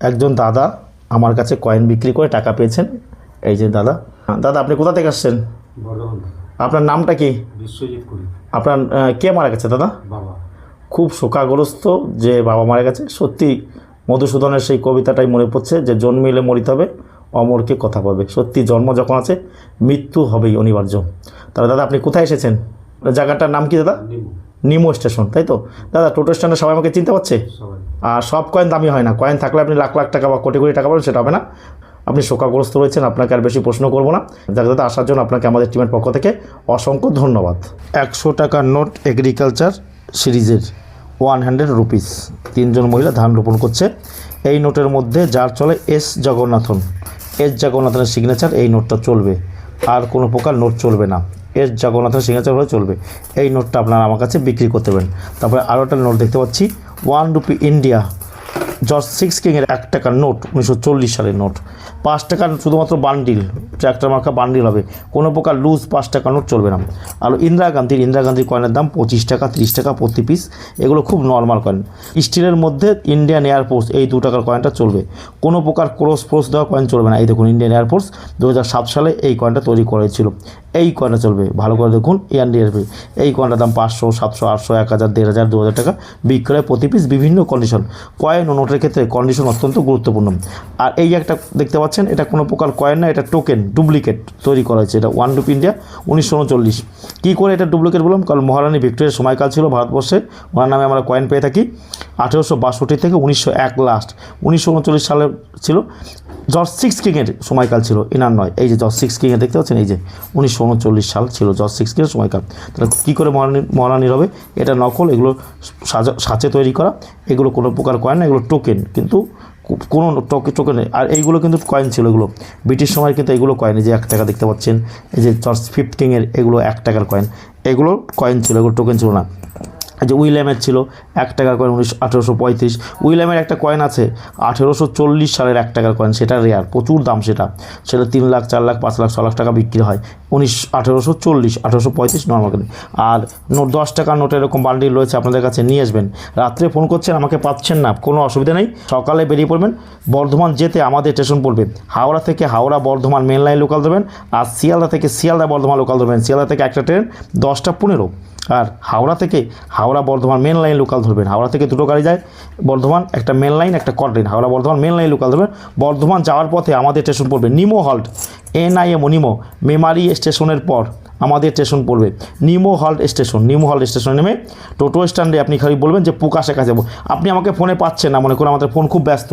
একজন দাদা আমার কাছে কয়েন বিক্রি করে টাকা পেয়েছেন। এই যে দাদা, দাদা আপনি কোথা থেকে আসছেন? বর্ধমান। আপনার নামটা কি? বিশ্বজিৎ করি। আপনার কে মারা গেছে দাদা? বাবা। খুব শোকাগ্রস্ত যে বাবা মারা গেছে। সত্যি মধুসূদনের সেই কবিতাটাই মনে পড়ছে যে জন্মিলে মরিতে হবে, অমরকে কথা পাবে। সত্যি জন্ম যখন আছে মৃত্যু হবেই অনিবার্য। তাহলে দাদা আপনি কোথায় এসেছেন? জায়গাটার নাম কি দাদা? নিমো স্টেশন, তাই তো দাদা? টোটো স্ট্যান্ডে সবাই আমাকে চিনতে পারছে। আর সব কয়েন দামি হয় না, কয়েন থাকলে আপনি লাখ লাখ টাকা বা কোটি কোটি টাকা পাবেন, সেটা হবে না। আপনি শোকাগ্রস্ত রয়েছেন, আপনাকে আর বেশি প্রশ্ন করবো না। যাক দাদা, আসার জন্য আপনাকে আমাদের টিমের পক্ষ থেকে অসংখ্য ধন্যবাদ। 100 টাকার নোট এগ্রিকালচার সিরিজের 100 রুপিস। 3 জন মহিলা ধান রোপণ করছে। এই নোটের মধ্যে যার চলে এস জগন্নাথনের সিগনেচার, এই নোটটা চলবে। আর কোনো প্রকার নোট চলবে না, এস জগন্নাথের সিগনেচার হলে চলবে। এই নোটটা আপনারা আমার কাছে বিক্রি করতে পারেন। তারপরে আরও একটা নোট দেখতে পাচ্ছি, 1 রুপি ইন্ডিয়া জর্জ 6 কিংয়ের 1 টাকার নোট, 1940 সালের নোট। 5 টাকার শুধুমাত্র বান্ডিল, ট্র্যাক্টর মার্কা বান্ডিল হবে, কোনো প্রকার লুজ 5 টাকার নোট চলবে না। আর ইন্দিরা গান্ধীর কয়েনের দাম 25 টাকা, 30 টাকা প্রতি পিস। এগুলো খুব নর্মাল কয়েন। স্টিলের মধ্যে ইন্ডিয়ান এয়ারফোর্স, এই 2 টাকার কয়েনটা চলবে। কোনো প্রকার ক্রস দেওয়া কয়েন চলবে না। এই দেখুন, ইন্ডিয়ান এয়ারফোর্স 2007 সালে এই কয়েনটা তৈরি করেছিল। এই কয়েনটা চলবে, ভালো করে দেখুন। এই কয়েনটার দাম 500, 700, 800, 1000, 1500, 2000 টাকা বিক্রয় প্রতি পিস। বিভিন্ন কন্ডিশন, কয়েন ও নোটের ক্ষেত্রে কন্ডিশন অত্যন্ত গুরুত্বপূর্ণ। আর এই একটা দেখতে পাচ্ছেন, এটা কোনো প্রকার কয়েন না, এটা টোকেন, ডুপ্লিকেট তৈরি করা হয়েছে। এটা 1 রুপি ইন্ডিয়া 1939। কী করে এটা ডুপ্লিকেট বললাম? কারণ মহারানী ভিক্টোরিয়ার সময়কাল ছিল ভারতবর্ষে, ওনার নামে আমরা কয়েন পেয়ে থাকি। 1862 থেকে 1901 লাস্ট, 1939 সালে ছিল। জর্জ 6 কিংয়ের সময়কাল ছিল, এনার নয়। এই যে জর্জ 6 কিংয়ের দেখতে পাচ্ছেন, এই যে 1939 সাল ছিল জর্জ 6 কিংয়ের সময়কাল। তাহলে কী করে মহারানীর হবে? এটা নকল, এগুলো সাঁচে তৈরি করা। এগুলো কোনো প্রকার কয়েন না, এগুলো টোকেন, কিন্তু কোনো টোকেন। আর এইগুলো কিন্তু কয়েন ছিল, এগুলো ব্রিটিশ সময় কিন্তু এগুলো কয়েন। এই যে 1 টাকা দেখতে পাচ্ছেন, এই যে জর্জ 5 কিংয়ের, এগুলো 1 টাকার কয়েন। এগুলো কয়েন ছিল, এগুলো টোকেন ছিল না। যে উইলিয়ামের ছিল 1 টাকার কয়েন, 1835। উইলিয়ামের একটা কয়েন আছে 1840 সালের 1 টাকার কয়েন, সেটা রেয়ার, প্রচুর দাম। সেটা 3 লাখ, 4 লাখ, 5 লাখ, 6 লাখ টাকা বিক্রি হয়। 1840, 1835 নর্মাল কয়েন। আর 10 টাকার নোট এরকম বান্ডিল রয়েছে, আপনাদের কাছে নিয়ে আসবেন। রাত্রে ফোন করছেন, আমাকে পাচ্ছেন না, কোনো অসুবিধা নেই। সকালে বেরিয়ে পড়বেন। বর্ধমান যেতে আমাদের স্টেশন পড়বে হাওড়া থেকে Howrah Bardhaman main line local ধরবেন। আর শিয়ালদা থেকে শিয়ালদা বর্ধমান লোকাল ধরবেন। শিয়ালদা থেকে একটা ট্রেন 10টা 15। আর হাওড়া থেকে Howrah Bardhaman main line local ধরবেন। হাওড়া থেকে 2টো গাড়ি যায় বর্ধমান, একটা মেন লাইন, একটা কট line. Howrah Bardhaman main line local ধরবেন। বর্ধমান যাওয়ার পথে আমাদের স্টেশন পড়বে নিমো হল্ট, নিমো মেমারি স্টেশনের পর আমাদের স্টেশন পড়বে নিমো হল্ট স্টেশন। নিমো হল্ট স্টেশনে নেমে টোটো স্ট্যান্ডে আপনি খালি বলবেন যে প্রকাশের কাছে যাবো। আপনি আমাকে ফোনে পাচ্ছেন না, মনে করুন আমাদের ফোন খুব ব্যস্ত।